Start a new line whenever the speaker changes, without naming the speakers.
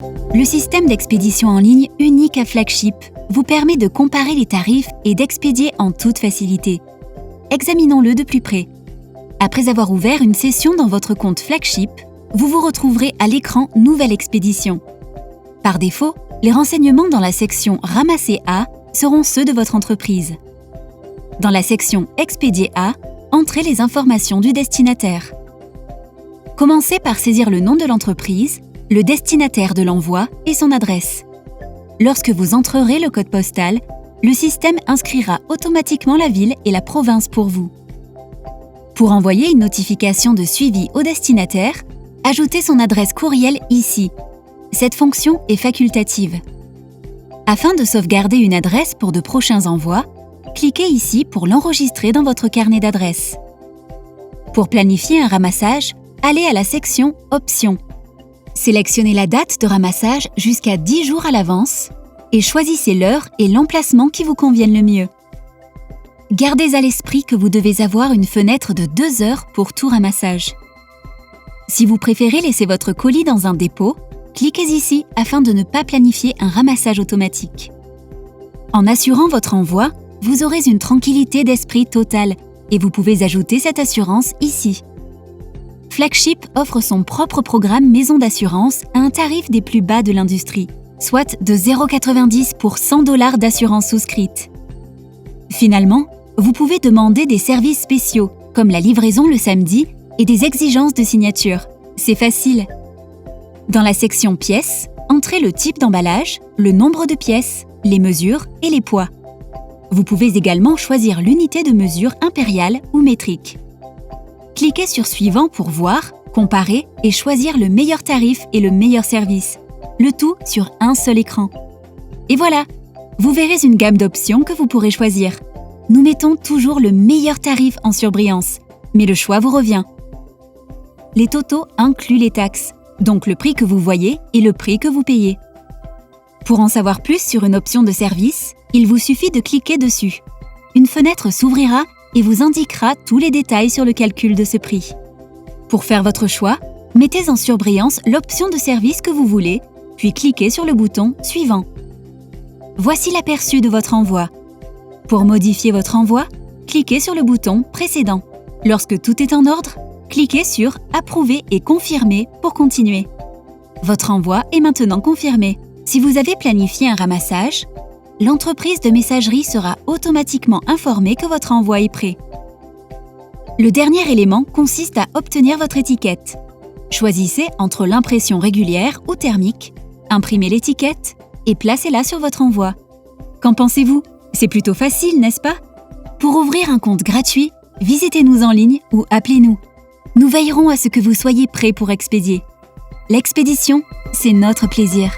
Le système d'expédition en ligne unique à Flagship vous permet de comparer les tarifs et d'expédier en toute facilité. Examinons-le de plus près. Après avoir ouvert une session dans votre compte Flagship, vous vous retrouverez à l'écran Nouvelle expédition. Par défaut, les renseignements dans la section Ramasser à seront ceux de votre entreprise. Dans la section Expédier à, entrez les informations du destinataire. Commencez par saisir le nom de l'entreprise, le destinataire de l'envoi et son adresse. Lorsque vous entrerez le code postal, le système inscrira automatiquement la ville et la province pour vous. Pour envoyer une notification de suivi au destinataire, ajoutez son adresse courriel ici. Cette fonction est facultative. Afin de sauvegarder une adresse pour de prochains envois, cliquez ici pour l'enregistrer dans votre carnet d'adresses. Pour planifier un ramassage, allez à la section Options. Sélectionnez la date de ramassage jusqu'à 10 jours à l'avance et choisissez l'heure et l'emplacement qui vous conviennent le mieux. Gardez à l'esprit que vous devez avoir une fenêtre de 2 heures pour tout ramassage. Si vous préférez laisser votre colis dans un dépôt, cliquez ici afin de ne pas planifier un ramassage automatique. En assurant votre envoi, vous aurez une tranquillité d'esprit totale et vous pouvez ajouter cette assurance ici. Flagship offre son propre programme maison d'assurance à un tarif des plus bas de l'industrie, soit de 0,90 pour 100 $ d'assurance souscrite. Finalement, vous pouvez demander des services spéciaux, comme la livraison le samedi et des exigences de signature. C'est facile. Dans la section pièces, entrez le type d'emballage, le nombre de pièces, les mesures et les poids. Vous pouvez également choisir l'unité de mesure impériale ou métrique. Cliquez sur Suivant pour voir, comparer et choisir le meilleur tarif et le meilleur service. Le tout sur un seul écran. Et voilà, vous verrez une gamme d'options que vous pourrez choisir. Nous mettons toujours le meilleur tarif en surbrillance, mais le choix vous revient. Les totaux incluent les taxes, donc le prix que vous voyez et le prix que vous payez. Pour en savoir plus sur une option de service, il vous suffit de cliquer dessus. Une fenêtre s'ouvrira et vous indiquera tous les détails sur le calcul de ce prix. Pour faire votre choix, mettez en surbrillance l'option de service que vous voulez, puis cliquez sur le bouton « Suivant ». Voici l'aperçu de votre envoi. Pour modifier votre envoi, cliquez sur le bouton « Précédent ». Lorsque tout est en ordre, cliquez sur « Approuver et confirmer » pour continuer. Votre envoi est maintenant confirmé. Si vous avez planifié un ramassage, l'entreprise de messagerie sera automatiquement informée que votre envoi est prêt. Le dernier élément consiste à obtenir votre étiquette. Choisissez entre l'impression régulière ou thermique, imprimez l'étiquette et placez-la sur votre envoi. Qu'en pensez-vous? C'est plutôt facile, n'est-ce pas? Pour ouvrir un compte gratuit, visitez-nous en ligne ou appelez-nous. Nous veillerons à ce que vous soyez prêts pour expédier. L'expédition, c'est notre plaisir.